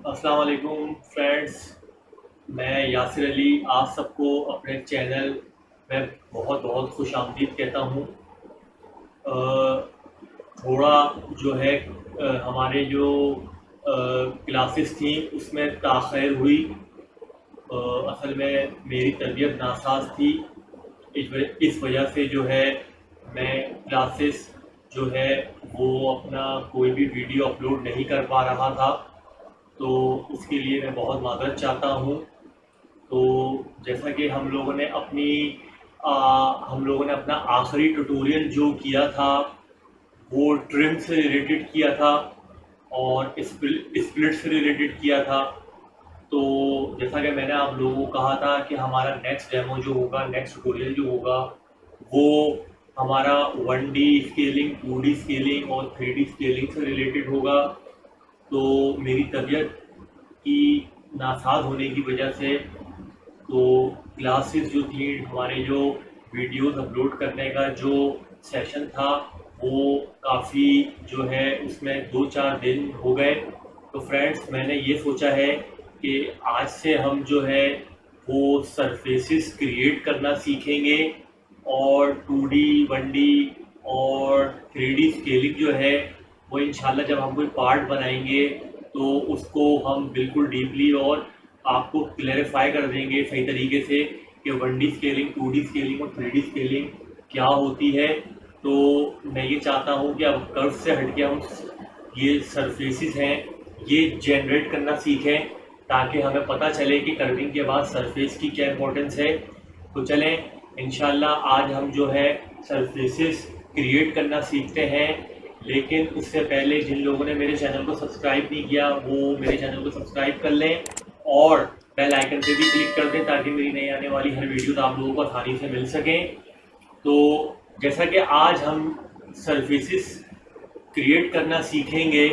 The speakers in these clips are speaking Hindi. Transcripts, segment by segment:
अस्सलाम वालेकुम फ्रेंड्स। मैं यासिर अली आप सबको अपने चैनल में बहुत बहुत खुश आमदीद कहता हूँ। थोड़ा जो है हमारे जो क्लासेस थी उसमें ताख़ीर हुई। असल में मेरी तबीयत नासाज थी। इस वजह से जो है मैं क्लासेस जो है वो अपना कोई भी वीडियो अपलोड नहीं कर पा रहा था। तो उसके लिए मैं बहुत माज़रत चाहता हूँ। तो जैसा कि आ, हम लोगों ने अपना आखिरी ट्यूटोरियल जो किया था वो ट्रिम से रिलेटेड किया था और स्प्लिट से रिलेटेड किया था। तो जैसा कि मैंने आप लोगों को कहा था कि हमारा नेक्स्ट डेमो जो होगा, नेक्स्ट ट्यूटोरियल जो होगा वो हमारा 1D स्केलिंग, 2D स्केलिंग और 3D स्केलिंग से रिलेटेड होगा। तो मेरी तबीयत की नासाज होने की वजह से तो क्लासेस जो थी, हमारे जो वीडियोस अपलोड करने का जो सेशन था वो काफ़ी जो है उसमें 2-4 दिन हो गए। तो फ्रेंड्स मैंने ये सोचा है कि आज से हम जो है वो सरफेसेस क्रिएट करना सीखेंगे और 2D 1D और 3D स्केलिंग जो है वो इंशाल्लाह जब हम कोई पार्ट बनाएंगे तो उसको हम बिल्कुल डीपली और आपको क्लैरिफाई कर देंगे सही तरीके से कि 1D स्केलिंग, 2D स्केलिंग और 3D स्केलिंग क्या होती है। तो मैं ये चाहता हूँ कि अब कर्व से हट के हम ये सरफेसेस हैं ये जनरेट करना सीखें ताकि हमें पता चले कि कर्विंग के बाद सरफेस की क्या इंपॉर्टेंस है। तो चलें इंशाल्लाह आज हम जो है सरफेसेस क्रिएट करना सीखते हैं। लेकिन उससे पहले जिन लोगों ने मेरे चैनल को सब्सक्राइब नहीं किया वो मेरे चैनल को सब्सक्राइब कर लें और बेल आइकन पे भी क्लिक कर दें ताकि मेरी नई आने वाली हर वीडियो आप लोगों को आसानी से मिल सकें। तो जैसा कि आज हम सरफेसेस क्रिएट करना सीखेंगे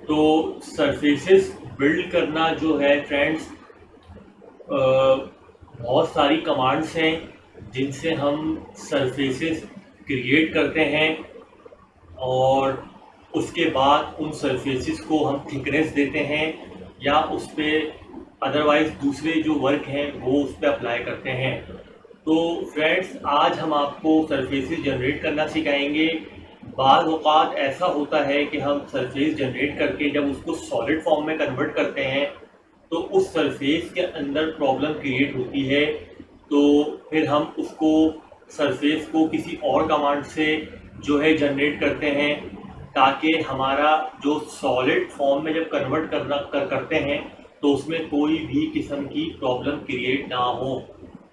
तो सरफेसेस बिल्ड करना जो है फ्रेंड्स बहुत सारी कमांड्स हैं जिनसे हम सरफेसेस क्रिएट करते हैं और उसके बाद उन सरफेसेस को हम थिकनेस देते हैं या उस पर अदरवाइज दूसरे जो वर्क हैं वो उस पर अप्लाई करते हैं। तो फ्रेंड्स आज हम आपको सरफेसेस जनरेट करना सिखाएंगे। बाज़ औक़ात ऐसा होता है कि हम सरफेस जनरेट करके जब उसको सॉलिड फॉर्म में कन्वर्ट करते हैं तो उस सरफेस के अंदर प्रॉब्लम क्रिएट होती है। तो फिर हम उसको सरफेस को किसी और कमांड से जो है जनरेट करते हैं ताकि हमारा जो सॉलिड फॉर्म में जब कन्वर्ट करते हैं तो उसमें कोई भी किस्म की प्रॉब्लम क्रिएट ना हो।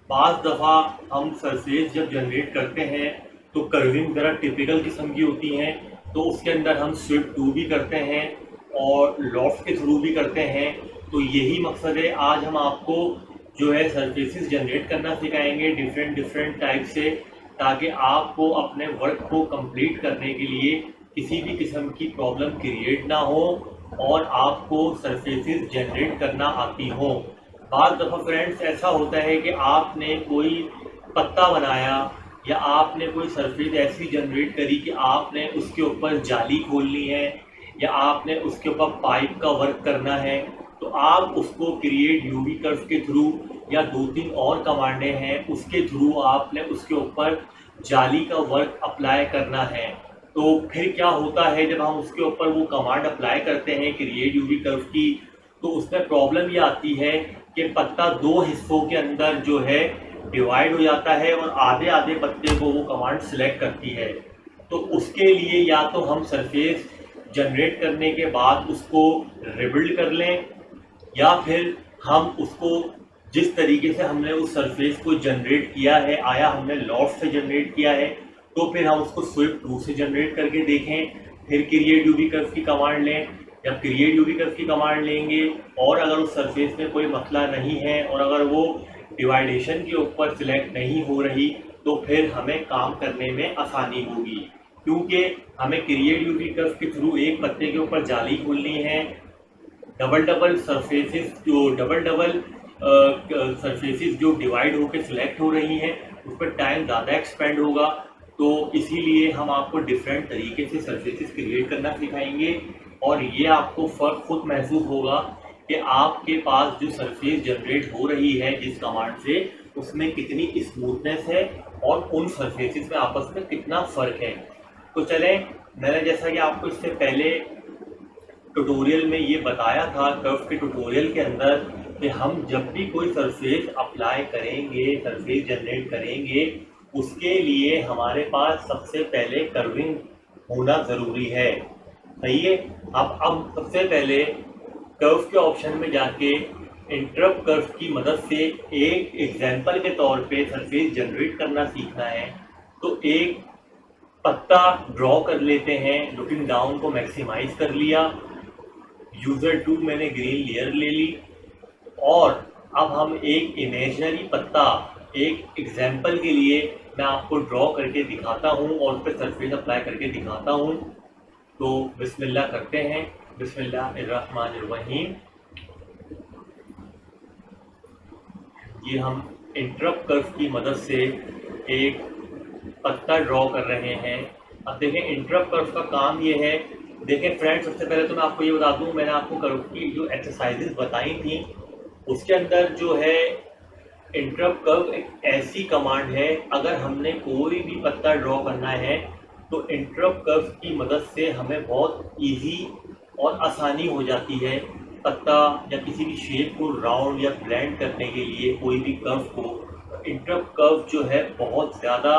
बाज़ दफ़ा हम सरफेस जब जनरेट करते हैं तो कर्विंग ज़रा टिपिकल किस्म की होती हैं तो उसके अंदर हम स्वीप 2 भी करते हैं और लॉफ्ट के थ्रू भी करते हैं। तो यही मकसद है आज हम आपको जो है सरफेसेस जनरेट करना सिखाएंगे डिफरेंट टाइप से ताकि आपको अपने वर्क को कंप्लीट करने के लिए किसी भी किस्म की प्रॉब्लम क्रिएट ना हो और आपको सरफेसेस जनरेट करना आती हो। बाज़ दफ़ा फ्रेंड्स ऐसा होता है कि आपने कोई पत्ता बनाया या आपने कोई सरफेस ऐसी जनरेट करी कि आपने उसके ऊपर जाली खोलनी है या आपने उसके ऊपर पाइप का वर्क करना है तो आप उसको क्रिएट यूवी कर्व के थ्रू या 2-3 और कमांडें हैं उसके थ्रू आपने उसके ऊपर जाली का वर्क अप्लाई करना है। तो फिर क्या होता है जब हम उसके ऊपर वो कमांड अप्लाई करते हैं क्रिएट यूवी कर्व की तो उसमें प्रॉब्लम ये आती है कि पत्ता 2 हिस्सों के अंदर जो है डिवाइड हो जाता है और आधे आधे पत्ते को वो कमांड सिलेक्ट करती है। तो उसके लिए या तो हम सरफेस जनरेट करने के बाद उसको रिबिल्ड कर लें या फिर हम उसको जिस तरीके से हमने उस सरफेस को जनरेट किया है आया हमने लॉफ्ट से जनरेट किया है तो फिर हम उसको स्वीप 2 से जनरेट करके देखें। फिर क्रिएट यूवी कर्व की कमांड लें या क्रिएट यूवी कर्व की कमांड लेंगे और अगर उस सरफेस में कोई मसला नहीं है और अगर वो डिवाइडेशन के ऊपर सिलेक्ट नहीं हो रही तो फिर हमें काम करने में आसानी होगी क्योंकि हमें क्रिएट यूवी कर्व के थ्रू एक पत्ते के ऊपर जाली खोलनी है। डबल सरफेसेस जो डिवाइड होकर सिलेक्ट हो रही हैं उस पर टाइम ज़्यादा एक्सपेंड होगा। तो इसीलिए हम आपको डिफरेंट तरीके से सरफेसेस क्रिएट करना सिखाएंगे और ये आपको फ़र्क खुद महसूस होगा कि आपके पास जो सरफेस जनरेट हो रही है जिस कमांड से, उसमें कितनी स्मूथनेस है और उन सरफेसेस में आपस में कितना फ़र्क है। तो चलें, मैंने जैसा कि आपको इससे पहले ट्यूटोरियल में ये बताया था, कर्व के ट्यूटोरियल के अंदर, कि हम जब भी कोई सरफेस अप्लाई करेंगे, सरफेस जनरेट करेंगे, उसके लिए हमारे पास सबसे पहले कर्विंग होना ज़रूरी है। सही है। अब सबसे पहले कर्व के ऑप्शन में जाके इंटरप्ट कर्व की मदद से एक एग्जांपल के तौर पे सरफेस जनरेट करना सीखना है। तो एक पत्ता ड्रॉ कर लेते हैं। लुकिंग डाउन को मैक्सिमाइज कर लिया, यूजर 2 मैंने ग्रीन लेयर ले ली, और अब हम एक इमेजिनरी पत्ता एक एग्जांपल के लिए मैं आपको ड्रॉ करके दिखाता हूँ और उस पर सरफेस अप्लाई करके दिखाता हूँ। तो बिस्मिल्लाह करते हैं। बिस्मिल्लाहिर्रहमानिर्रहीम। ये हम इंटरप्ट कर्व की मदद से एक पत्ता ड्रॉ कर रहे हैं। अब देखें, इंटरप्ट कर्व का काम ये है। देखें फ्रेंड्स, सबसे पहले तो मैं आपको ये बता दूं, मैंने आपको कर्व की जो एक्सरसाइजेस बताई थी उसके अंदर जो है इंटरप्ट कर्व एक ऐसी कमांड है, अगर हमने कोई भी पत्ता ड्रॉ करना है तो इंटरप्ट कर्व की मदद से हमें बहुत इजी और आसानी हो जाती है पत्ता या किसी भी शेप को राउंड या ब्लेंड करने के लिए, कोई भी कर्व को। इंटरप्ट कर्व जो है बहुत ज़्यादा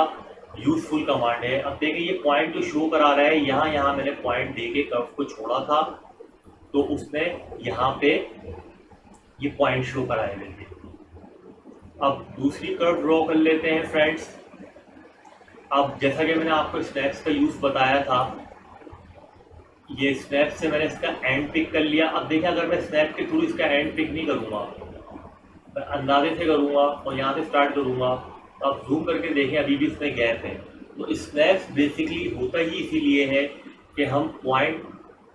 यूज़फुल कमांड है। अब देखिए, ये पॉइंट जो शो करा रहा है, यहाँ मैंने पॉइंट दे के कर्व को छोड़ा था, तो उसने यहाँ पे ये पॉइंट शो कराए हुए थे। अब दूसरी कर्व ड्रॉ कर लेते हैं फ्रेंड्स। अब जैसा कि मैंने आपको स्नैप्स का यूज़ बताया था, ये स्नैप से मैंने इसका एंड पिक कर लिया। अब देखिए, अगर मैं स्नैप के थ्रू इसका एंड पिक नहीं करूँगा, मैं अंदाजे से करूँगा और यहाँ से स्टार्ट करूँगा, तो आप जूम करके देखें अभी भी इसमें गैप है। तो स्नैप्स बेसिकली होता ही इसीलिए है कि हम पॉइंट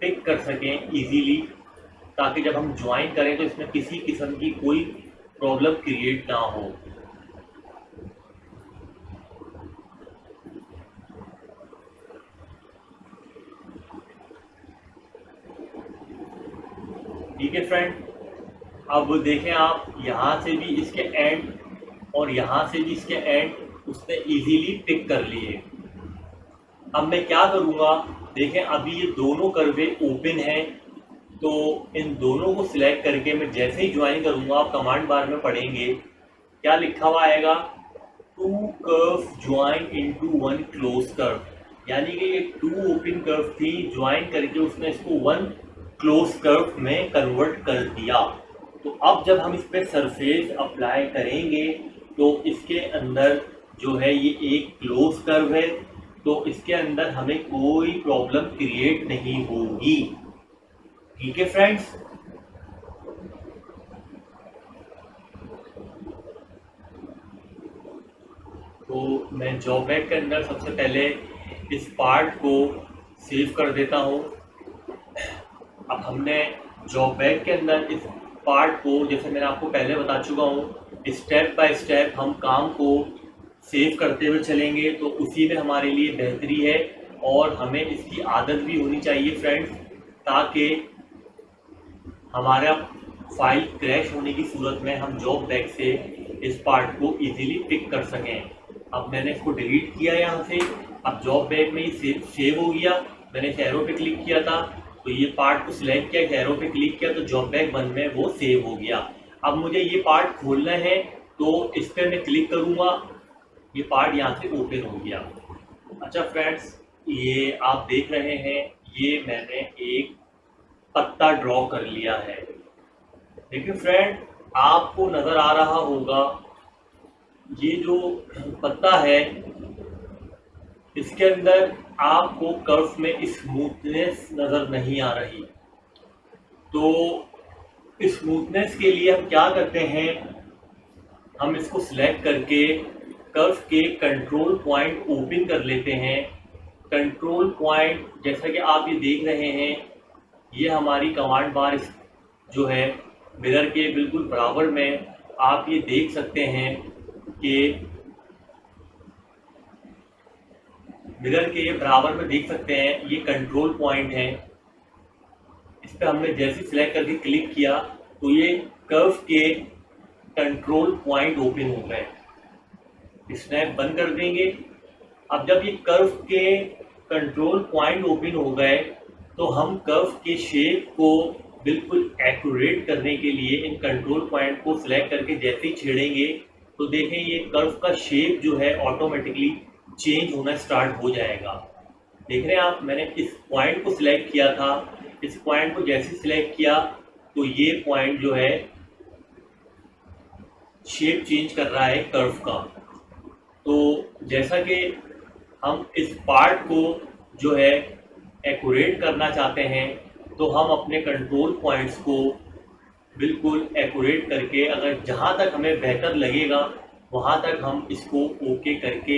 पिक कर सकें इजीली, ताकि जब हम ज्वाइन करें तो इसमें किसी किस्म की कोई प्रॉब्लम क्रिएट ना हो। ठीक है फ्रेंड, अब देखें आप, यहाँ से भी इसके एंड और यहाँ से भी इसके एंड उसने इजीली पिक कर लिए। अब मैं क्या करूँगा, देखें अभी ये दोनों कर्वे ओपन हैं, तो इन दोनों को सिलेक्ट करके मैं जैसे ही ज्वाइन करूँगा, आप कमांड बार में पढ़ेंगे क्या लिखा हुआ आएगा, 2 curve join into 1 close curve. यानी कि ये 2 ओपन कर्व थी, ज्वाइन करके उसने इसको 1 क्लोज कर्व में कन्वर्ट कर दिया। तो अब जब हम इस पर सरफेस अप्लाई करेंगे तो इसके अंदर जो है ये एक क्लोज कर्व है, तो इसके अंदर हमें कोई प्रॉब्लम क्रिएट नहीं होगी। ठीक है फ्रेंड्स। तो मैं जॉब बैग के अंदर सबसे पहले इस पार्ट को सेव कर देता हूँ। अब हमने जॉब बैग के अंदर इस पार्ट को, जैसे मैंने आपको पहले बता चुका हूँ, स्टेप बाय स्टेप हम काम को सेव करते हुए चलेंगे, तो उसी में हमारे लिए बेहतरी है। और हमें इसकी आदत भी होनी चाहिए फ्रेंड्स, ताकि हमारा फाइल क्रैश होने की सूरत में हम जॉब बैग से इस पार्ट को इजीली पिक कर सकें। अब मैंने इसको डिलीट किया यहाँ से। अब जॉब बैग में ये सेव हो गया। मैंने इस एरो पे क्लिक किया था, तो ये पार्ट को सिलेक्ट किया, इस एरो पे क्लिक किया, तो जॉब बैग 1 में वो सेव हो गया। अब मुझे ये पार्ट खोलना है, तो इस पर मैं क्लिक करूँगा, ये पार्ट यहाँ से ओपन हो गया। अच्छा फ्रेंड्स, ये आप देख रहे हैं, ये मैंने एक पत्ता ड्रॉ कर लिया है। देखिए फ्रेंड, आपको नज़र आ रहा होगा ये जो पत्ता है, इसके अंदर आपको कर्व में स्मूथनेस नज़र नहीं आ रही। तो स्मूथनेस के लिए हम क्या करते हैं, हम इसको सिलेक्ट करके कर्व के कंट्रोल पॉइंट ओपन कर लेते हैं। कंट्रोल पॉइंट जैसा कि आप ये देख रहे हैं, ये हमारी कमांड बार जो है मिरर के बिल्कुल बराबर में आप ये देख सकते हैं कि मिरर के ये बराबर में देख सकते हैं, ये कंट्रोल पॉइंट है। इस पर हमने जैसे सिलेक्ट करके क्लिक किया तो ये कर्व के कंट्रोल पॉइंट ओपन हो गए। स्नैप बंद कर देंगे। अब जब ये कर्व के कंट्रोल पॉइंट ओपन हो गए तो हम कर्व के शेप को बिल्कुल एक्यूरेट करने के लिए इन कंट्रोल पॉइंट को सिलेक्ट करके जैसे ही छेड़ेंगे तो देखें ये कर्व का शेप जो है ऑटोमेटिकली चेंज होना स्टार्ट हो जाएगा। देख रहे हैं आप, मैंने इस पॉइंट को सिलेक्ट किया था, इस पॉइंट को जैसे सिलेक्ट किया तो ये पॉइंट जो है शेप चेंज कर रहा है कर्व का। तो जैसा कि हम इस पार्ट को जो है एक्यूरेट करना चाहते हैं तो हम अपने कंट्रोल पॉइंट्स को बिल्कुल एक्यूरेट करके अगर जहाँ तक हमें बेहतर लगेगा वहाँ तक हम इसको ओके करके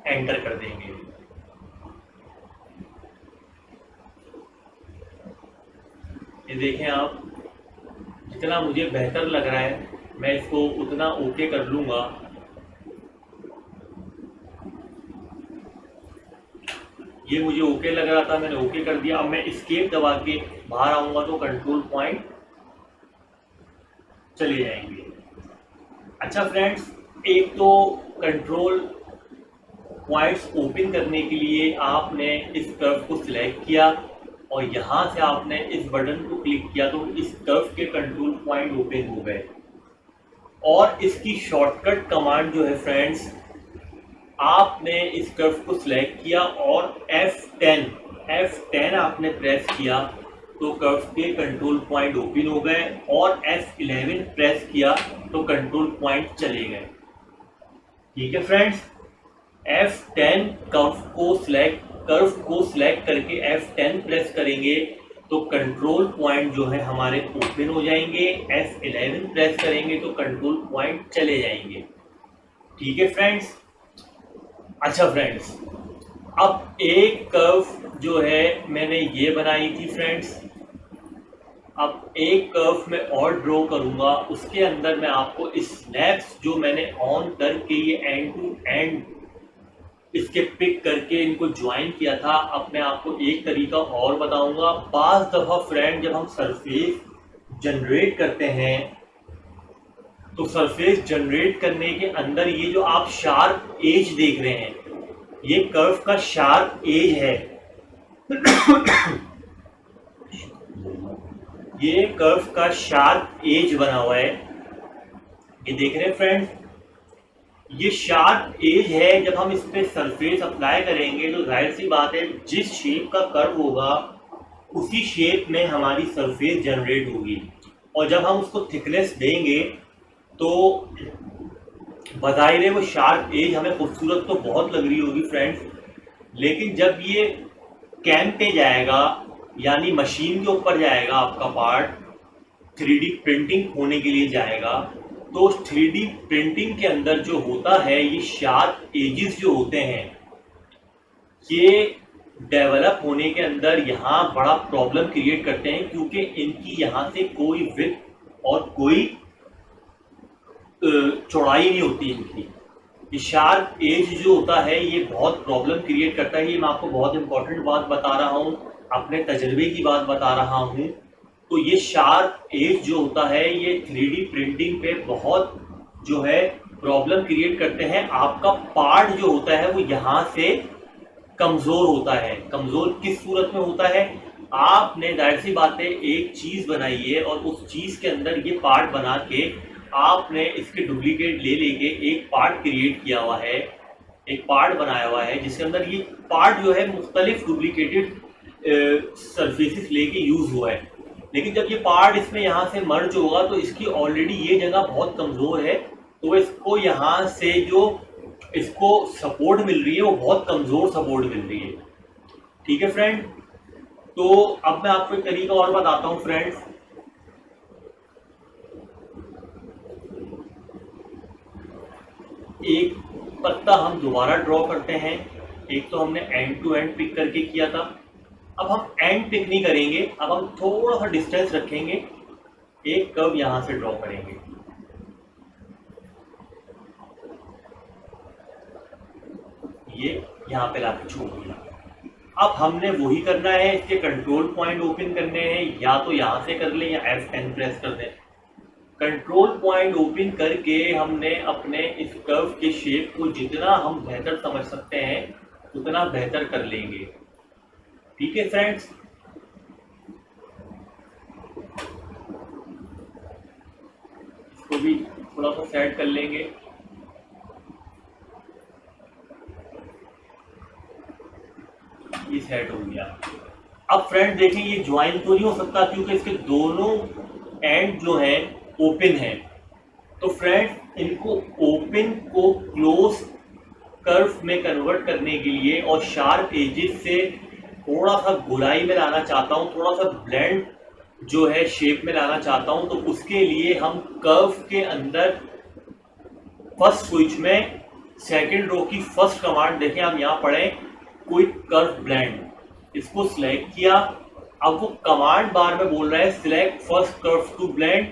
एंटर कर देंगे। ये देखें आप, जितना मुझे बेहतर लग रहा है मैं इसको उतना ओके कर लूँगा। ये मुझे ओके लग रहा था, मैंने ओके कर दिया। अब मैं एस्केप दबा के बाहर आऊँगा तो कंट्रोल पॉइंट चले जाएंगे। अच्छा फ्रेंड्स, एक तो कंट्रोल पॉइंट्स ओपन करने के लिए आपने इस कर्व को सिलेक्ट किया और यहाँ से आपने इस बटन को क्लिक किया तो इस कर्व के कंट्रोल पॉइंट ओपन हो गए। और इसकी शॉर्टकट कमांड जो है फ्रेंड्स, आपने इस कर्व को सिलेक्ट किया और F10 आपने प्रेस किया तो कर्व के कंट्रोल पॉइंट ओपन हो गए और F11 प्रेस किया तो कंट्रोल पॉइंट चले गए। ठीक है फ्रेंड्स, F10 कर्व को सिलेक्ट करके F10 प्रेस करेंगे तो कंट्रोल पॉइंट जो है हमारे ओपन हो जाएंगे। F11 प्रेस करेंगे तो कंट्रोल पॉइंट चले जाएंगे। ठीक है फ्रेंड्स। अच्छा फ्रेंड्स, अब एक कर्व जो है मैंने ये बनाई थी फ्रेंड्स, अब एक कर्व मैं और ड्रॉ करूंगा, उसके अंदर मैं आपको स्नैप्स जो मैंने ऑन करके ये एंड टू एंड इसके पिक करके इनको ज्वाइन किया था, अब मैं आपको एक तरीका और बताऊंगा। पांच दफ़ा फ्रेंड जब हम सरफेस जनरेट करते हैं तो सरफेस जनरेट करने के अंदर ये जो आप शार्प एज देख रहे हैं ये कर्व का शार्प एज है। ये कर्व का शार्प एज बना हुआ है, ये देख रहे हैं फ्रेंड्स, ये शार्प एज है। जब हम इस पे सरफेस अप्लाई करेंगे तो जाहिर सी बात है जिस शेप का कर्व होगा उसी शेप में हमारी सरफेस जनरेट होगी। और जब हम उसको थिकनेस देंगे तो बज़ाहिर वो शार्प एज हमें खूबसूरत तो बहुत लग रही होगी फ्रेंड्स, लेकिन जब ये कैम पे जाएगा यानी मशीन के ऊपर जाएगा, आपका पार्ट 3D प्रिंटिंग होने के लिए जाएगा, तो 3D प्रिंटिंग के अंदर जो होता है ये शार्प एजेस जो होते हैं ये डेवलप होने के अंदर यहाँ बड़ा प्रॉब्लम क्रिएट करते हैं, क्योंकि इनकी यहाँ से कोई विड्थ और कोई चौड़ाई नहीं होती इनकी। ये शार्प एज जो होता है ये बहुत प्रॉब्लम क्रिएट करता है। ये मैं आपको बहुत इंपॉर्टेंट बात बता रहा हूँ, अपने तजर्बे की बात बता रहा हूँ। तो ये शार्प एज जो होता है ये 3D प्रिंटिंग पे बहुत जो है प्रॉब्लम क्रिएट करते हैं। आपका पार्ट जो होता है वो यहाँ से कमज़ोर होता है। कमज़ोर किस सूरत में होता है, आपने जाहिर सी बात है एक चीज़ बनाई है और उस चीज़ के अंदर ये पार्ट बना के आपने इसके डुप्लीकेट ले लेके एक पार्ट क्रिएट किया हुआ है, एक पार्ट बनाया हुआ है जिसके अंदर ये पार्ट जो है मुख्तलिफ डुप्लीकेटेड सरफेसेस लेके यूज़ हुआ है। लेकिन जब ये पार्ट इसमें यहाँ से मर्ज होगा तो इसकी ऑलरेडी ये जगह बहुत कमज़ोर है, तो इसको यहाँ से जो इसको सपोर्ट मिल रही है वो बहुत कमज़ोर सपोर्ट मिल रही है। ठीक है फ्रेंड, तो अब मैं आपको एक तरीका और बताता हूँ फ्रेंड्स। एक पत्ता हम दोबारा ड्रॉ करते हैं, एक तो हमने एंड टू एंड पिक करके किया था, अब हम एंड पिक नहीं करेंगे, अब हम थोड़ा सा डिस्टेंस रखेंगे, एक कर्व यहां से ड्रॉ करेंगे। ये यहां पे लाके छोड़ दिया। अब हमने वही करना है, इसके कंट्रोल पॉइंट ओपन करने हैं, या तो यहाँ से कर लें या F10 प्रेस कर दें। कंट्रोल पॉइंट ओपन करके हमने अपने इस कर्व के शेप को जितना हम बेहतर समझ सकते हैं उतना बेहतर कर लेंगे। ठीक है फ्रेंड्स, इसको भी थोड़ा सा सेट कर लेंगे। ये सेट हो गया। अब फ्रेंड देखें ये ज्वाइन तो नहीं हो सकता क्योंकि इसके दोनों एंड जो है ओपन है। तो फ्रेंड इनको ओपन को क्लोज कर्व में कन्वर्ट करने के लिए और शार्प एजेस से थोड़ा सा गोलाई में लाना चाहता हूँ, थोड़ा सा ब्लेंड जो है शेप में लाना चाहता हूँ। तो उसके लिए हम कर्व के अंदर फर्स्ट स्विच में सेकंड रो की फर्स्ट कमांड देखें, हम यहाँ पढ़ें क्विक कर्व ब्लेंड, इसको सिलेक्ट किया। अब वो कमांड बार में बोल रहा है select first curve to blend.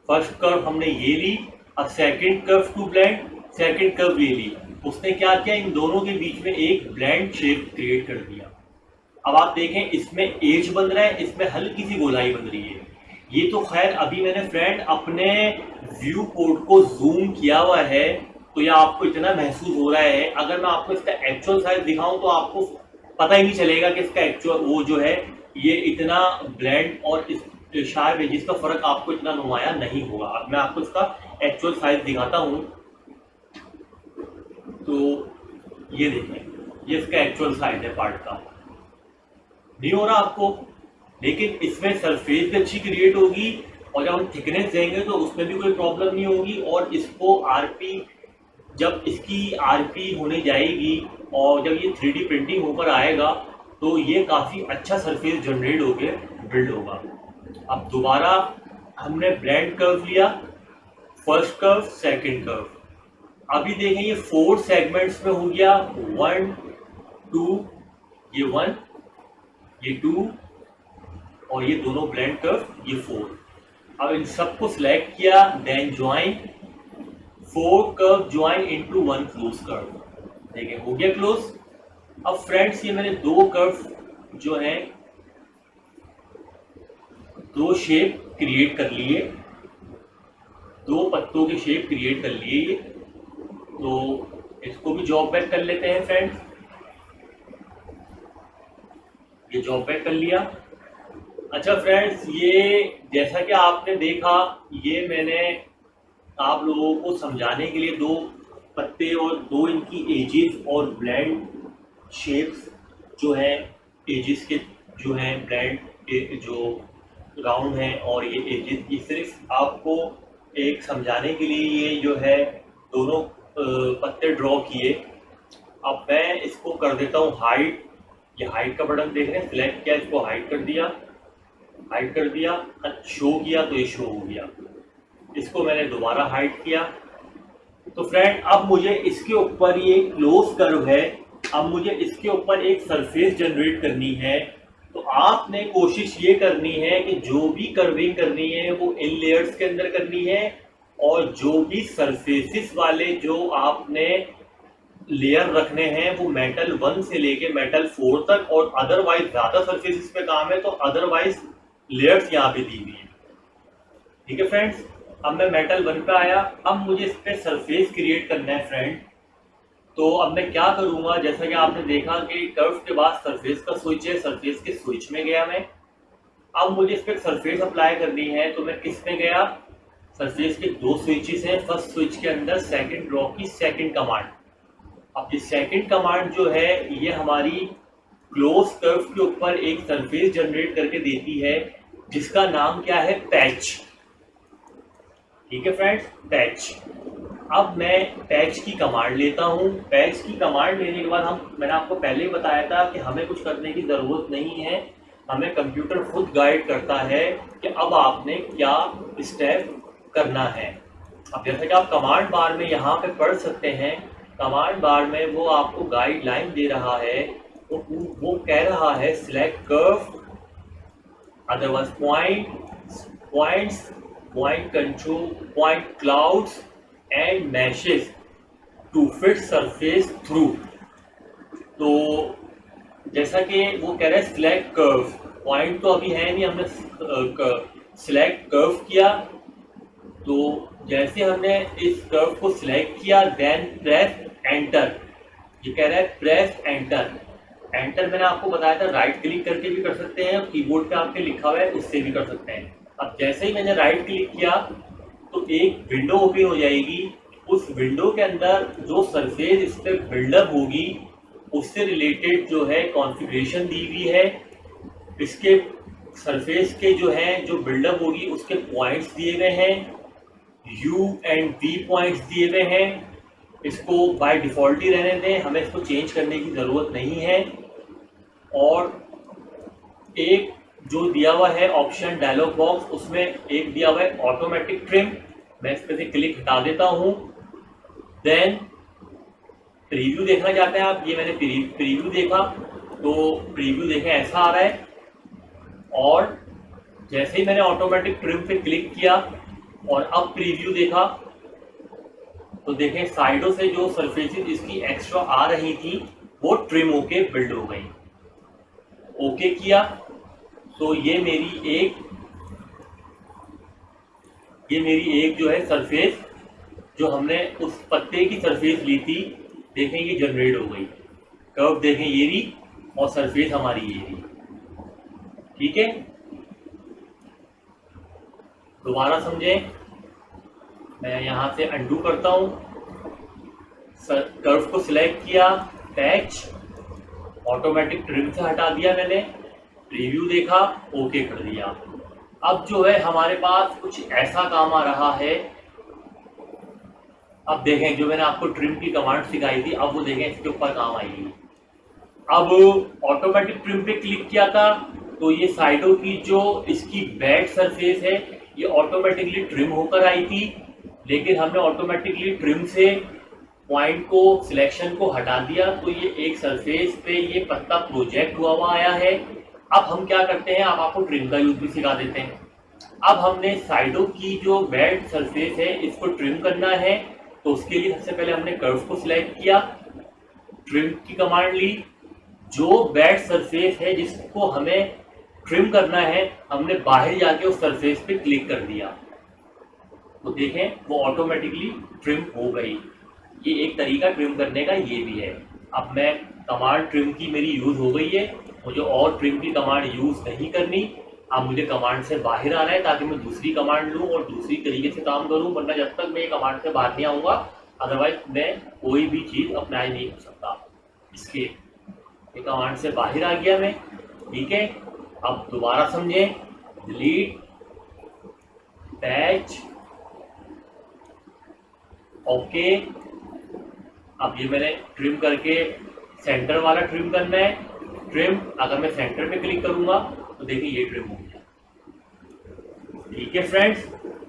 First curve हमने ये ली, अब second curve to blend, second curve ये ली। उसने क्या किया, इन दोनों के बीच में एक ब्लेंड शेप क्रिएट कर दिया। अब आप देखें इसमें एज बन रहा है, इसमें हल्की सी गोलाई बन रही है। ये तो खैर अभी मैंने फ्रेंड अपने व्यू कोड को जूम किया हुआ है तो यह आपको इतना महसूस हो रहा है। अगर मैं आपको इसका एक्चुअल साइज दिखाऊं तो आपको पता ही नहीं चलेगा कि इसका एक्चुअल वो जो है ये इतना ब्लेंड और इस शार्प एजेस का फर्क आपको इतना नुमाया नहीं होगा। अब मैं आपको इसका एक्चुअल साइज दिखाता हूं तो ये देखें, ये इसका एक्चुअल साइज है पार्ट का। नहीं हो रहा आपको, लेकिन इसमें सरफेस भी अच्छी क्रिएट होगी और जब हम थिकनेस देंगे तो उसमें भी कोई प्रॉब्लम नहीं होगी। और इसको आरपी, जब इसकी आरपी होने जाएगी और जब ये 3D प्रिंटिंग होकर आएगा तो ये काफ़ी अच्छा सरफेस जनरेट होकर बिल्ड होगा। अब दोबारा हमने ब्लेंड कर्व लिया, फर्स्ट कर्व सेकंड कर्व। अभी देखें ये 4 सेगमेंट्स में हो गया, 1 2, ये 1 ये 2 और ये दोनों ब्लेंड कर्व ये 4। अब इन सबको सिलेक्ट किया, then join 4 curve join into 1 close curve. देखिए हो गया क्लोज। अब फ्रेंड्स ये मैंने 2 कर्व जो है 2 शेप क्रिएट कर लिए, 2 पत्तों के शेप क्रिएट कर लिए। ये तो इसको भी जॉब बैक कर लेते हैं फ्रेंड्स। ये जॉब बैक कर लिया। अच्छा फ्रेंड्स, ये जैसा कि आपने देखा, ये मैंने आप लोगों को समझाने के लिए 2 पत्ते और 2 इनकी एजेस और ब्लेंड शेप्स जो है एजेस के जो हैं ब्लेंड जो राउंड हैं और ये एजेस, ये सिर्फ आपको एक समझाने के लिए ये जो है दोनों पत्ते ड्रॉ किए। अब मैं इसको कर देता हूँ हाइट। ये हाइट का बटन देख रहे हैं, सिलेक्ट किया, इसको हाइट कर दिया, हाइट कर दिया, शो किया तो ये शो हो गया। इसको मैंने दोबारा हाइट किया। तो फ्रेंड अब मुझे इसके ऊपर ये क्लोज कर्व है, अब मुझे इसके ऊपर एक सरफेस जनरेट करनी है। तो आपने कोशिश ये करनी है कि जो भी कर्विंग करनी है वो इन लेयर्स के अंदर करनी है और जो भी सरफेसिस वाले जो आपने लेयर रखने हैं वो मेटल 1 से लेके मेटल 4 तक, और अदरवाइज ज़्यादा सरफेसिस पे काम है तो अदरवाइज लेयर्स यहाँ पे दी हुई है। ठीक है फ्रेंड्स, अब मैं मेटल 1 पे आया। अब मुझे इस पर सरफेस क्रिएट करना है फ्रेंड। तो अब मैं क्या करूँगा, जैसा कि आपने देखा कि कर्व के बाद सरफेस का स्विच है, सरफेस के स्विच में गया मैं। अब मुझे इस पर सरफेस अप्लाई करनी है तो मैं किस में गया, सरफेस के 2 स्विचेस हैं। फर्स्ट स्विच के अंदर सेकंड ड्रॉ की सेकंड कमांड। अब ये सेकंड कमांड जो है ये हमारी क्लोज कर्व के ऊपर एक सरफेस जनरेट करके देती है जिसका नाम क्या है, पैच। ठीक है फ्रेंड्स, पैच। अब मैं पैच की कमांड लेता हूँ। पैच की कमांड लेने के बाद मैंने आपको पहले ही बताया था कि हमें कुछ करने की ज़रूरत नहीं है, हमें कंप्यूटर खुद गाइड करता है कि अब आपने क्या स्टेप करना है। अब जैसे कि आप कमांड बार में यहाँ पे पढ़ सकते हैं, कमांड बार में वो आपको गाइडलाइन दे रहा है। वो कह रहा है select curve, otherwise points, point control, point clouds and meshes to fit surface through. तो जैसा कि वो कह रहा है सिलेक्ट कर्व, पॉइंट तो अभी है नहीं, हमने सिलेक्ट कर्व किया। तो जैसे हमने इस कर्व को सिलेक्ट किया देन प्रेस एंटर। ये कह रहा है प्रेस एंटर। एंटर मैंने आपको बताया था राइट क्लिक करके भी कर सकते हैं और कीबोर्ड पे आपके लिखा हुआ है उससे भी कर सकते हैं। अब जैसे ही मैंने राइट क्लिक किया तो एक विंडो ओपन हो जाएगी। उस विंडो के अंदर जो सरफेस इस पर बिल्डअप होगी उससे रिलेटेड जो है कॉन्फ़िगरेशन दी हुई है। इसके सरफेस के जो है जो बिल्डअप होगी उसके पॉइंट्स दिए गए हैं, यू एंड वी पॉइंट्स दिए गए हैं। इसको बाय डिफ़ॉल्ट ही रहने दें, हमें इसको चेंज करने की ज़रूरत नहीं है। और एक जो दिया हुआ है ऑप्शन डायलॉग बॉक्स, उसमें एक दिया हुआ है ऑटोमेटिक ट्रिम। मैं इस पर से क्लिक हटा देता हूँ। देन प्रीव्यू देखना चाहते हैं आप, ये मैंने प्रीव्यू देखा तो प्रीव्यू देखें ऐसा आ रहा है। और जैसे ही मैंने ऑटोमेटिक ट्रिम पे क्लिक किया और अब प्रीव्यू देखा तो देखें साइडों से जो सरफेसेस इसकी एक्स्ट्रा आ रही थी वो ट्रिम होके बिल्ड हो गई। ओके किया तो ये मेरी एक जो है सरफेस जो हमने उस पत्ते की सरफेस ली थी, देखें ये जनरेट हो गई। कर्व देखें ये रही और सरफेस हमारी ये रही। ठीक है, दोबारा समझें। मैं यहाँ से अंडू करता हूँ, कर्व को सिलेक्ट किया, पैच, ऑटोमेटिक ट्रिम से हटा दिया मैंने, प्रीव्यू देखा, ओके कर दिया। अब जो है हमारे पास कुछ ऐसा काम आ रहा है। अब देखें जो मैंने आपको ट्रिम की कमांड सिखाई थी, अब वो देखें इसके ऊपर काम आएगी। अब ऑटोमेटिक ट्रिम पे क्लिक किया था तो ये साइडों की जो इसकी बैक सरफेस है ये ऑटोमेटिकली ट्रिम होकर आई थी, लेकिन हमने ऑटोमेटिकली ट्रिम से पॉइंट को सिलेक्शन को हटा दिया तो ये एक सरफेस पे ये पत्ता प्रोजेक्ट हुआ आया है। अब हम क्या करते हैं, अब आपको ट्रिम का यूज भी सिखा देते हैं। अब हमने साइडों की जो बैक सरफेस है इसको ट्रिम करना है, तो उसके लिए सबसे पहले हमने कर्व को सिलेक्ट किया, ट्रिम की कमांड ली। जो बैक सरफेस है जिसको हमें ट्रिम करना है हमने बाहर जाके उस सरफेस पे क्लिक कर दिया तो देखें वो ऑटोमेटिकली ट्रिम हो गई। ये एक तरीका ट्रिम करने का ये भी है। अब मैं कमांड ट्रिम की मेरी यूज़ हो गई है, मुझे और ट्रिम की कमांड यूज़ नहीं करनी। अब मुझे कमांड से बाहर आना है ताकि मैं दूसरी कमांड लूँ और दूसरी तरीके से काम करूँ, वरना जब तक मैं ये कमांड से बाहर नहीं आऊँगा अदरवाइज मैं कोई भी चीज़ अप्लाई नहीं कर सकता। इसके ये कमांड से बाहर आ गया मैं। ठीक है, अब दोबारा समझें, डिलीट, पैच, ओके। अब ये मैंने ट्रिम करके सेंटर वाला ट्रिम करना है। ट्रिम, अगर मैं सेंटर पे क्लिक करूंगा तो देखिए ये ट्रिम हो गया। ठीक है फ्रेंड्स,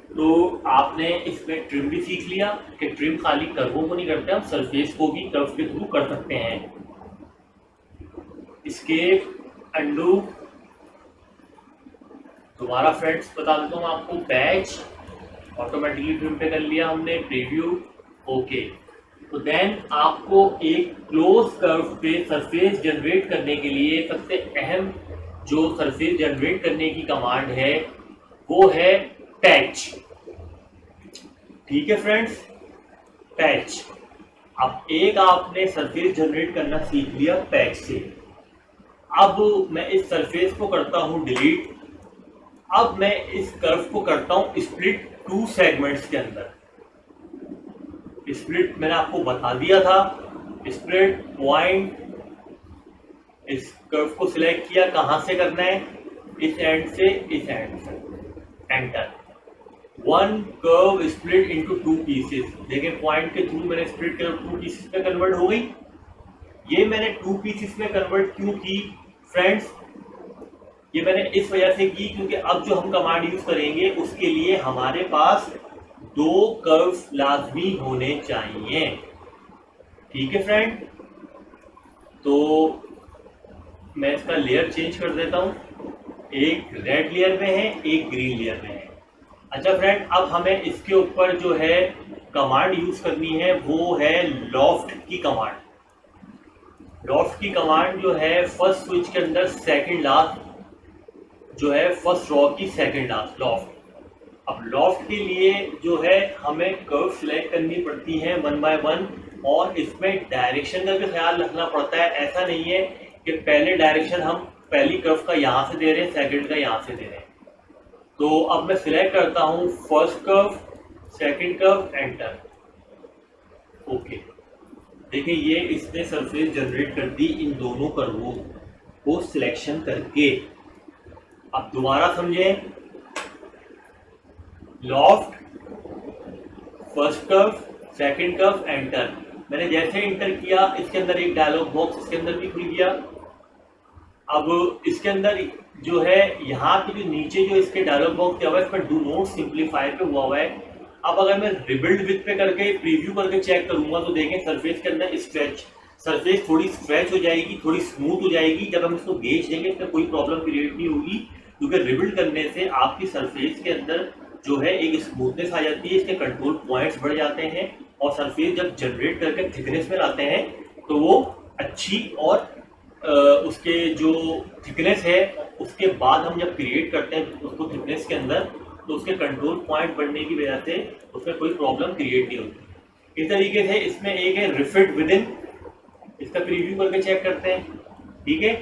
तो आपने इसमें ट्रिम भी सीख लिया कि ट्रिम खाली कर्वों को नहीं करते, हम सरफेस को भी कर्व के थ्रू कर सकते हैं। एस्केप, अंडू, दोबारा फ्रेंड्स बता देता हूँ आपको, पैच, ऑटोमेटिकली ट्रिम पे कर लिया हमने, प्रीव्यू, ओके। तो देन आपको एक क्लोज कर्व पे सरफेस जनरेट करने के लिए सबसे अहम जो सरफेस जनरेट करने की कमांड है वो है पैच। ठीक है फ्रेंड्स, पैच। अब एक आपने सरफेस जनरेट करना सीख लिया पैच से। अब मैं इस सरफेस को करता हूं डिलीट। अब मैं इस कर्व को करता हूं स्प्लिट 2 सेगमेंट्स के अंदर। स्प्लिट मैंने आपको बता दिया था, स्प्लिट पॉइंट, इस कर्व को सिलेक्ट किया, कहां से करना है, इस एंड से इस एंड से, enter. 1 curve split into 2 pieces. देखें पॉइंट के थ्रू मैंने स्प्लिट कर 2 पीसेस में कन्वर्ट हो गई। ये मैंने 2 पीसेस में कन्वर्ट क्यों की फ्रेंड्स, ये मैंने इस वजह से की क्योंकि अब जो हम कमांड यूज करेंगे उसके लिए हमारे पास 2 कर्व लाजमी होने चाहिए। ठीक है फ्रेंड, तो मैं इसका लेयर चेंज कर देता हूं, एक रेड लेयर में है, एक ग्रीन लेयर में है। अच्छा फ्रेंड, अब हमें इसके ऊपर जो है कमांड यूज करनी है वो है लॉफ्ट की कमांड। लॉफ्ट की कमांड जो है फर्स्ट स्विच के अंदर सेकंड लास्ट जो है फर्स्ट रॉ की सेकंड लास्ट लॉफ्ट। अब लॉफ्ट के लिए जो है हमें कर्व सिलेक्ट करनी पड़ती है 1 बाय 1 और इसमें डायरेक्शन का भी ख्याल रखना पड़ता है। ऐसा नहीं है कि पहले डायरेक्शन हम पहली कर्व का यहाँ से दे रहे हैं, सेकंड का यहाँ से दे रहे हैं। तो अब मैं सिलेक्ट करता हूँ first curve, second curve, enter. Okay, देखिए ये इसने सरफेस जनरेट कर दी इन दोनों कर्वों को सिलेक्शन करके। अब दोबारा समझें, loft, first curve, second curve, enter. मैंने जैसे एंटर किया इसके अंदर एक डायलॉग बॉक्स इसके अंदर भी खुल गया। अब इसके अंदर जो है यहाँ पे जो नीचे जो इसके डायलॉग बॉक्स दिया हुआ है इसमें डू नॉट सिंप्लीफाई पे हुआ हुआ है। अब अगर मैं रिबिल्ड विथ पे करके प्रीव्यू करके चेक करूंगा तो देखें सरफेस के अंदर स्ट्रेच, सरफेस थोड़ी स्ट्रेच हो जाएगी, थोड़ी स्मूथ हो जाएगी। जब हम इसको गेज देंगे इसमें कोई प्रॉब्लम क्रिएट नहीं होगी, क्योंकि रिबिल्ड करने से आपकी सरफेस के अंदर जो है एक स्मूथनेस आ जाती है, इसके कंट्रोल पॉइंट्स बढ़ जाते हैं और सरफेस जब जनरेट करके थिकनेस में लाते हैं तो वो अच्छी और उसके जो थिकनेस है उसके बाद हम जब क्रिएट करते हैं उसको थिकनेस के अंदर तो उसके कंट्रोल पॉइंट बढ़ने की वजह से उसमें कोई प्रॉब्लम क्रिएट नहीं होती। इस तरीके से इसमें एक है रिफिट विद इन, इसका प्रीव्यू करके चेक करते हैं। ठीक है,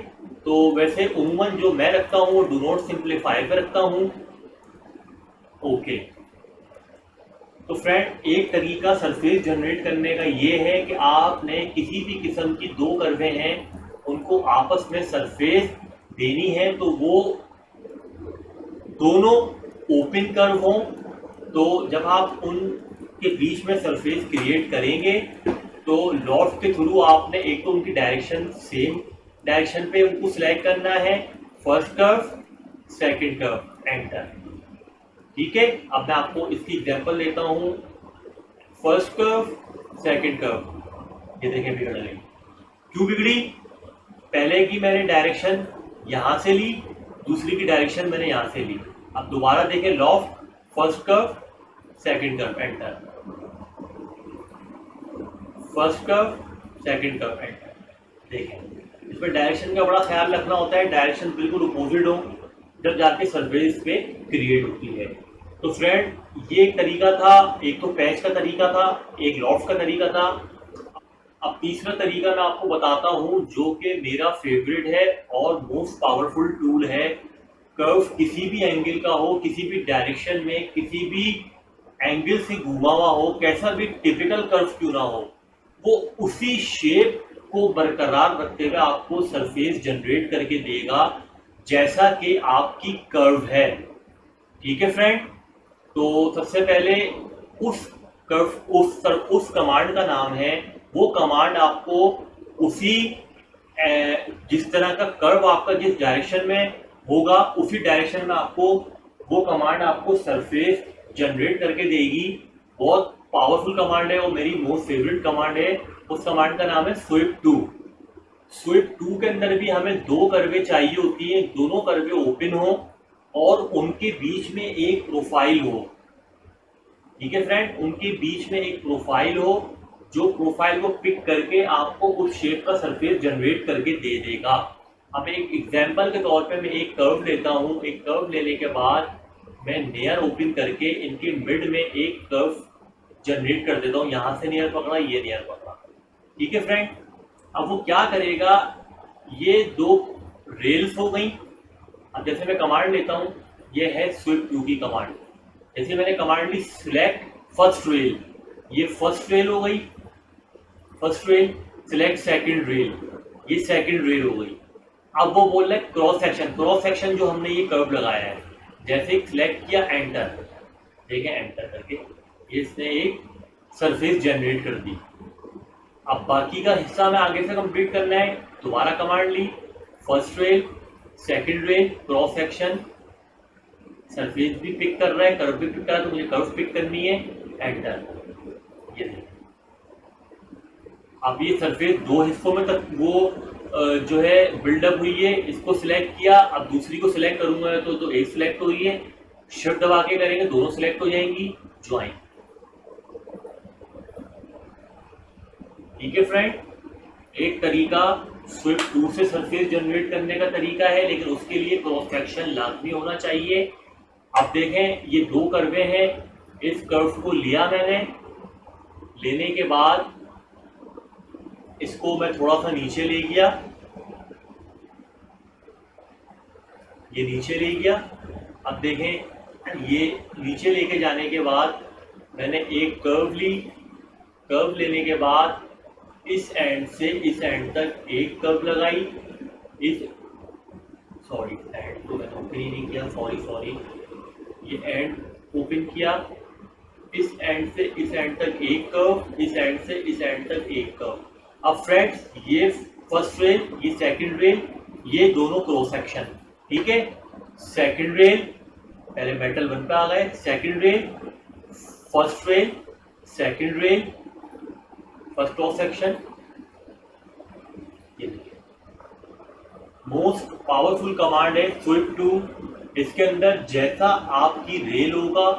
तो वैसे उम्मन जो मैं रखता हूँ वो डू नॉट सिंप्लीफाई पे रखता हूँ। ओके, तो फ्रेंड एक तरीका सरफेस जनरेट करने का ये है कि आपने किसी भी किस्म की दो कर्वें हैं उनको आपस में सरफेस देनी है तो वो दोनों ओपन कर्व हों। तो जब आप उनके बीच में सरफेस क्रिएट करेंगे तो लॉफ्ट के थ्रू आपने एक तो उनकी डायरेक्शन सेम डायरेक्शन पे उनको सिलेक्ट करना है, first curve, second curve, enter. ठीक है, अब मैं आपको इसकी एग्जांपल देता हूँ। फर्स्ट कर्व, सेकंड कर्व, ये देखें बिगड़ गई। क्यों बिगड़ी? पहले की मैंने डायरेक्शन यहाँ से ली, दूसरी की डायरेक्शन मैंने यहाँ से ली। अब दोबारा देखें, loft, first curve, second curve, enter, first curve, second curve, enter. देखें इसमें डायरेक्शन का बड़ा ख्याल रखना होता है, डायरेक्शन बिल्कुल अपोजिट हो जब जाके सरफेस पे क्रिएट होती है। तो फ्रेंड ये एक तरीका था, एक तो पैच का तरीका था, एक लॉफ्ट का तरीका था। अब तीसरा तरीका मैं आपको बताता हूँ जो कि मेरा फेवरेट है और मोस्ट पावरफुल टूल है। कर्व किसी भी एंगल का हो, किसी भी डायरेक्शन में, किसी भी एंगल से घुमा हुआ हो, कैसा भी टिपिकल कर्व क्यों ना हो, वो उसी शेप को बरकरार रखते हुए आपको सरफेस जनरेट करके देगा जैसा कि आपकी कर्व है। ठीक है फ्रेंड, तो सबसे पहले उस कर्व उस कमांड का नाम है, वो कमांड आपको उसी जिस तरह का कर्व आपका जिस डायरेक्शन में होगा उसी डायरेक्शन में आपको वो कमांड आपको सरफेस जनरेट करके देगी। बहुत पावरफुल कमांड है और मेरी मोस्ट फेवरेट कमांड है। उस कमांड का नाम है स्वीप टू। स्वीप टू के अंदर भी हमें दो कर्वें चाहिए होती है, दोनों कर्वें ओपन हो और उनके बीच में एक प्रोफाइल हो। ठीक है फ्रेंड, उनके बीच में एक प्रोफाइल हो जो प्रोफाइल को पिक करके आपको उस शेप का सरफेस जनरेट करके दे देगा। अब एक एग्जांपल के तौर पे मैं एक कर्व लेता हूँ। एक कर्व लेने के बाद मैं लेयर ओपन करके इनके मिड में एक कर्व जनरेट कर देता हूँ। यहाँ से लेयर पकड़ा, ये लेयर पकड़ा। ठीक है फ्रेंड, अब वो क्या करेगा, ये दो रेल्स हो गई। अब जैसे मैं कमांड लेता हूँ, ये है स्वीप टू की कमांड। जैसे मैंने कमांड ली सिलेक्ट फर्स्ट रेल, ये फर्स्ट रेल हो गई, first rail. Select second rail, ये सेकंड रेल हो गई। अब वो बोल रहा है क्रॉस सेक्शन, क्रॉस सेक्शन जो हमने ये कर्व लगाया है, जैसे सिलेक्ट किया, एंटर, देखें एंटर करके इसने एक सरफेस जनरेट कर दी। अब बाकी का हिस्सा में आगे से कंप्लीट करना है। दोबारा कमांड ली, first rail, second rail, cross section, surface भी पिक कर रहा है, कर्व भी पिक कर रहा है, तो मुझे कर्व पिक करनी है, एंटर। ये अब ये सरफेस दो हिस्सों में तक वो जो है बिल्डअप हुई है। इसको सिलेक्ट किया, अब दूसरी को सिलेक्ट करूंगा तो एक सिलेक्ट हुई है, शिफ्ट दबा के करेंगे दोनों सिलेक्ट हो जाएंगी, ज्वाइन। ठीक है फ्रेंड, एक तरीका स्विफ्ट 2 से सरफेस जनरेट करने का तरीका है, लेकिन उसके लिए क्रॉस सेक्शन लाजमी होना चाहिए। अब देखें ये दो कर्वे हैं, इस कर्व को लिया मैंने, लेने के बाद इसको मैं थोड़ा सा नीचे ले गया, ये नीचे ले गया। अब देखें ये नीचे लेके जाने के बाद मैंने एक कर्व ली, कर्व लेने के बाद इस एंड से इस एंड तक एक कर्व लगाई, इस एंड को मैंने ओपन ही नहीं किया, सॉरी, ये एंड ओपन किया, इस एंड से इस एंड तक एक कर्व, इस एंड से इस एंड तक एक कर्व। अब फ्रेंड्स ये फर्स्ट रेल, ये सेकंड रेल, ये दोनों क्रॉस सेक्शन, ठीक है। सेकंड रेल पहले मेटल 1 पे आ गए, second rail, first rail, second rail, first cross section. ये देखिए मोस्ट पावरफुल कमांड है स्विफ्ट 2। इसके अंदर जैसा आपकी रेल होगा,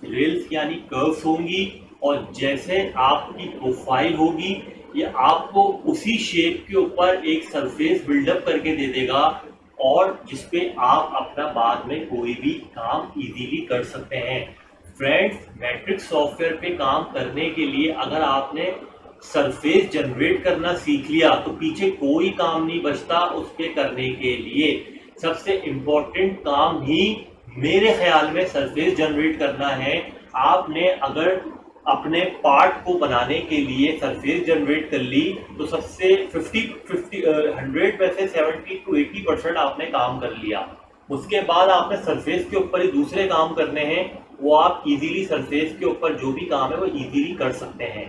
रेल्स यानी कर्व्स होंगी, और जैसे आपकी प्रोफाइल होगी, ये आपको उसी शेप के ऊपर एक सरफेस बिल्डअप करके दे देगा, और जिसपे आप अपना बाद में कोई भी काम इजीली कर सकते हैं। फ्रेंड्स मैट्रिक्स सॉफ्टवेयर पे काम करने के लिए अगर आपने सरफेस जनरेट करना सीख लिया तो पीछे कोई काम नहीं बचता उस पे करने के लिए। सबसे इम्पोर्टेंट काम ही मेरे ख्याल में सरफेस जनरेट करना है। आपने अगर अपने पार्ट को बनाने के लिए सरफेस जनरेट कर ली तो सबसे 100 में से 70 to 80% आपने काम कर लिया। उसके बाद आपने सरफेस के ऊपर ही दूसरे काम करने हैं, वो आप इजीली सरफेस के ऊपर जो भी काम है वो इजीली कर सकते हैं।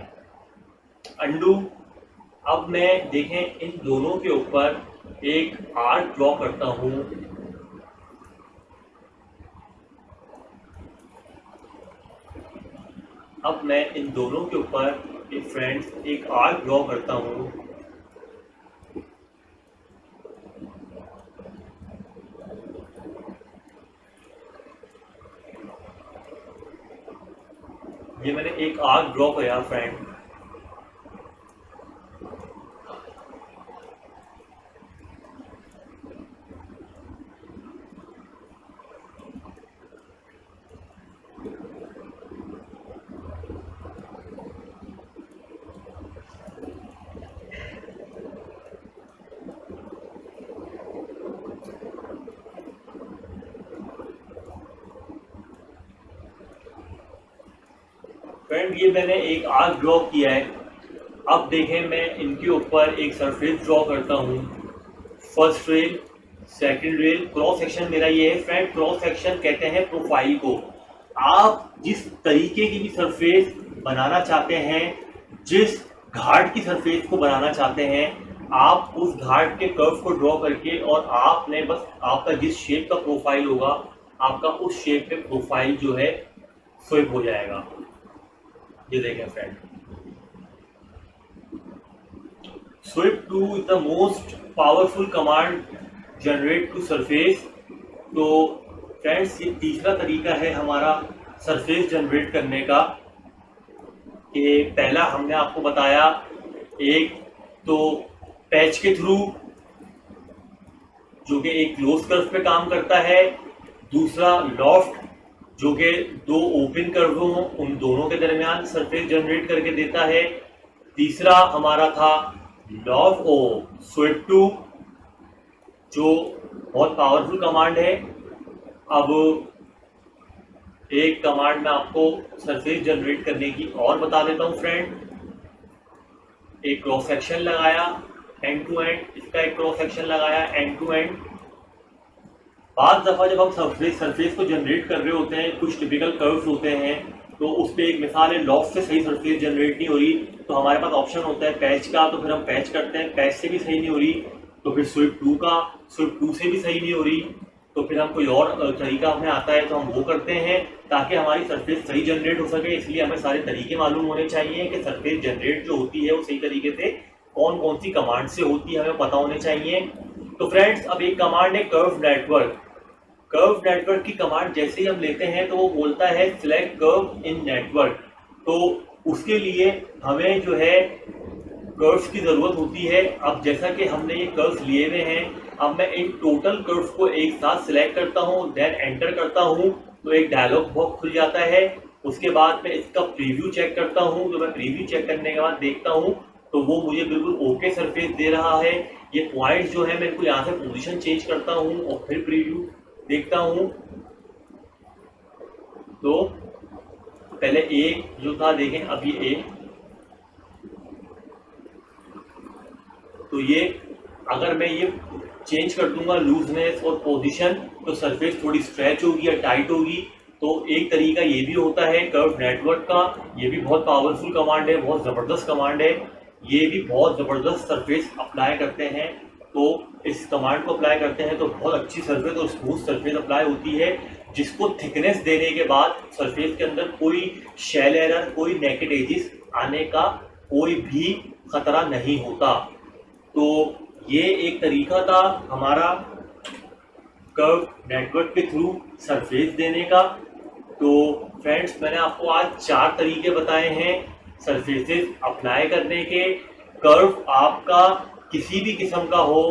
अंडू। अब मैं देखें इन दोनों के ऊपर एक आर्क ड्रॉ करता हूं। अब मैं इन दोनों के ऊपर एक फ्रेंड्स एक आर्क ड्रॉ करता हूं। ये मैंने एक आर्क ड्रॉ किया फ्रेंड। फ्रेंड ये मैंने एक आर्क ड्रॉ किया है। अब देखें मैं इनके ऊपर एक सरफेस ड्रॉ करता हूँ। First rail, second rail, cross section मेरा ये है फ्रेंड। क्रॉस सेक्शन कहते हैं प्रोफाइल को। आप जिस तरीके की भी सरफेस बनाना चाहते हैं, जिस घाट की सरफेस को बनाना चाहते हैं, आप उस घाट के कर्व को ड्रॉ करके और आपने बस आपका जिस शेप का प्रोफाइल होगा आपका उस शेप पे प्रोफाइल जो है स्विप हो जाएगा। ये देखें friend, sweep 2 is the most powerful command generate to surface. तो फ्रेंड्स ये तीसरा तरीका है हमारा सरफेस जनरेट करने का। कि पहला हमने आपको बताया एक तो पैच के थ्रू जो कि एक क्लोज कर्व पे काम करता है, दूसरा लॉफ्ट जो कि दो ओपन कर्व हों उन दोनों के दरमियान सरफेस जनरेट करके देता है, तीसरा हमारा था लॉफ ओ स्विप 2 जो बहुत पावरफुल कमांड है। अब एक कमांड में आपको सरफेस जनरेट करने की और बता देता हूं फ्रेंड। एक क्रॉस सेक्शन लगाया एंड टू एंड, इसका एक क्रॉस सेक्शन लगाया एंड टू एंड। बाद दफ़ा जब हम सरफेस को जनरेट कर रहे होते हैं, कुछ टिपिकल कर्व्स होते हैं, तो उस पर एक मिसाल है लॉफ्ट से सही सरफेस जनरेट नहीं हो रही तो हमारे पास ऑप्शन होता है पैच का, तो फिर हम पैच करते हैं। पैच से भी सही नहीं हो रही तो फिर स्विप 2 का, स्विप 2 से भी सही नहीं हो रही तो फिर हम कोई और तरीका हमें आता है तो हम वो करते हैं ताकि हमारी सरफेस सही जनरेट हो सके। इसलिए हमें सारे तरीके मालूम होने चाहिए कि सरफेस जनरेट जो होती है वो सही तरीके से कौन कौन सी कमांड से होती है, हमें पता होने चाहिए। तो फ्रेंड्स अब एक कमांड है कर्व नेटवर्क। कर्व नेटवर्क की कमांड जैसे ही हम लेते हैं तो वो बोलता है सिलेक्ट कर्व इन नेटवर्क। तो उसके लिए हमें जो है कर्व्स की ज़रूरत होती है। अब जैसा कि हमने ये कर्व्स लिए हुए हैं, अब मैं इन टोटल कर्व्स को एक साथ सिलेक्ट करता हूँ, देन एंटर करता हूँ, तो एक डायलॉग बॉक्स खुल जाता है। उसके बाद मैं इसका प्रीव्यू चेक करता हूँ। तो मैं प्रीव्यू चेक करने के बाद देखता हूँ तो वो मुझे बिल्कुल ओके सरफेस दे रहा है। ये पॉइंट्स जो है मैं इनको यहाँ से पोजीशन चेंज करता हूँ और फिर प्रीव्यू देखता हूँ। तो पहले ए जो था देखें, अब ये ए, तो ये अगर मैं ये चेंज कर दूंगा लूजनेस और पोजीशन, तो सरफेस थोड़ी स्ट्रेच होगी या टाइट होगी। तो एक तरीका ये भी होता है कर्व नेटवर्क का। ये भी बहुत पावरफुल कमांड है, बहुत ज़बरदस्त कमांड है। ये भी बहुत ज़बरदस्त सरफेस अप्लाई करते हैं। तो इस कमांड को अप्लाई करते हैं तो बहुत अच्छी सरफेस और स्मूथ सरफेस अप्लाई होती है, जिसको थिकनेस देने के बाद सरफेस के अंदर कोई शेल एरर, कोई नेकेड एजेस आने का कोई भी खतरा नहीं होता। तो ये एक तरीका था हमारा कर्व नेटवर्क के थ्रू सरफेस देने का। तो फ्रेंड्स, मैंने आपको आज 4 तरीके बताए हैं सरफेसेस अप्लाई करने के। कर्व आपका किसी भी किस्म का हो,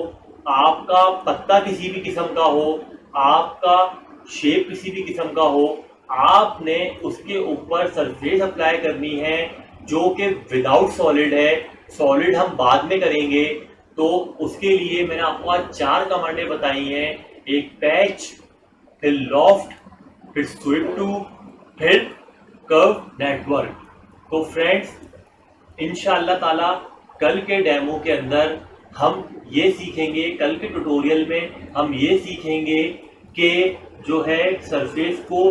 आपका पत्ता किसी भी किस्म का हो, आपका शेप किसी भी किस्म का हो, आपने उसके ऊपर सरफेस अप्लाई करनी है जो कि विदाउट सॉलिड है। सॉलिड हम बाद में करेंगे। तो उसके लिए मैंने आपको आज 4 कमांडें बताई हैं, एक पैच, फिर लॉफ्ट, फिर स्वीप टू, फिर कर्व नेटवर्क। तो फ्रेंड्स, इंशाअल्लाह ताला कल के डेमो के अंदर हम ये सीखेंगे, कल के ट्यूटोरियल में हम ये सीखेंगे कि जो है सरफेस को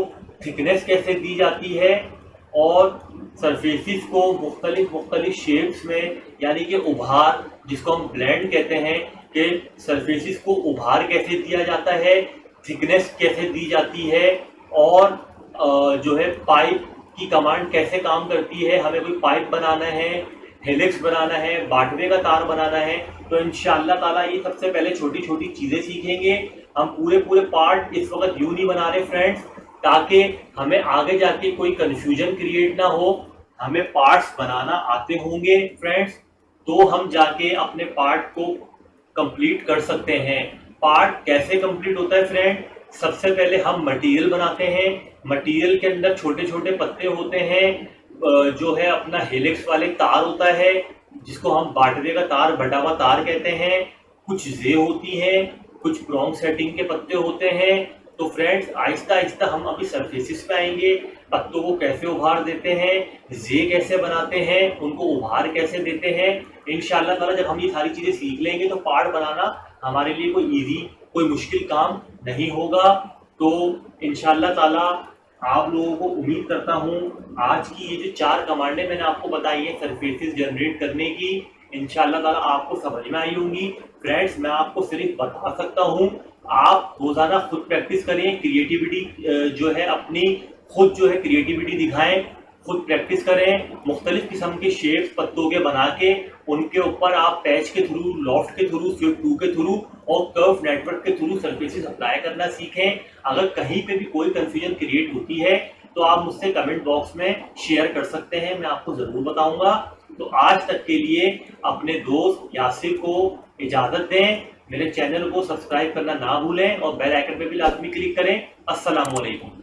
थिकनेस कैसे दी जाती है और सरफेसिस को मुख्तलिफ शेप्स में, यानी कि उभार, जिसको हम ब्लेंड कहते हैं, कि सरफेसिस को उभार कैसे दिया जाता है, थिकनेस कैसे दी जाती है, और जो है पाइप की कमांड कैसे काम करती है। हमें कोई पाइप बनाना है, हेलिक्स बनाना है, बाटवे का तार बनाना है, तो इंशाअल्लाह ताला ये सबसे पहले छोटी छोटी चीज़ें सीखेंगे। हम पूरे पार्ट इस वक्त यूं नहीं बना रहे फ्रेंड्स, ताकि हमें आगे जाके कोई कंफ्यूजन क्रिएट ना हो। हमें पार्ट्स बनाना आते होंगे फ्रेंड्स, तो हम जाके अपने पार्ट को कंप्लीट कर सकते हैं। पार्ट कैसे कंप्लीट होता है फ्रेंड? सबसे पहले हम मटेरियल बनाते हैं। मटेरियल के अंदर छोटे छोटे पत्ते होते हैं, जो है अपना हेलिक्स वाले तार होता है, जिसको हम बाटवे का तार, बटा हुआ तार कहते हैं। कुछ जे होती है, कुछ प्रॉन्ग सेटिंग के पत्ते होते हैं। तो फ्रेंड्स, आहिस्ता आहिस्ता हम अभी सरफेसिस पे आएंगे। पत्तों को कैसे उभार देते हैं, जे कैसे बनाते हैं, उनको उभार कैसे देते हैं। इंशाअल्लाह ताला जब हम ये सारी चीज़ें सीख लेंगे तो पार्ट बनाना हमारे लिए कोई इजी, कोई मुश्किल काम नहीं होगा। तो इंशाअल्लाह ताला आप लोगों को उम्मीद करता हूँ आज की ये जो 4 कमांडें मैंने आपको बताई हैं सरफेसेस जनरेट करने की, इंशाअल्लाह ताला आपको समझ में आई होंगी। फ्रेंड्स, मैं आपको सिर्फ बता सकता हूँ, आप रोजाना खुद प्रैक्टिस करें, क्रिएटिविटी जो है अपनी खुद जो है क्रिएटिविटी दिखाएं, खुद प्रैक्टिस करें। मुख्तलिफ किस्म के शेप्स पत्तों के बना के उनके ऊपर आप पैच के थ्रू, लॉफ्ट के थ्रू, स्वीप टू के थ्रू और कर्व नेटवर्क के थ्रू सरफेसेस अप्लाई करना सीखें। अगर कहीं पे भी कोई कंफ्यूजन क्रिएट होती है तो आप मुझसे कमेंट बॉक्स में शेयर कर सकते हैं, मैं आपको ज़रूर बताऊंगा। तो आज तक के लिए अपने दोस्त यासिर को इजाज़त दें। मेरे चैनल को सब्सक्राइब करना ना भूलें और बेल आइकन पे भी लाजमी क्लिक करें। अस्सलाम वालेकुम।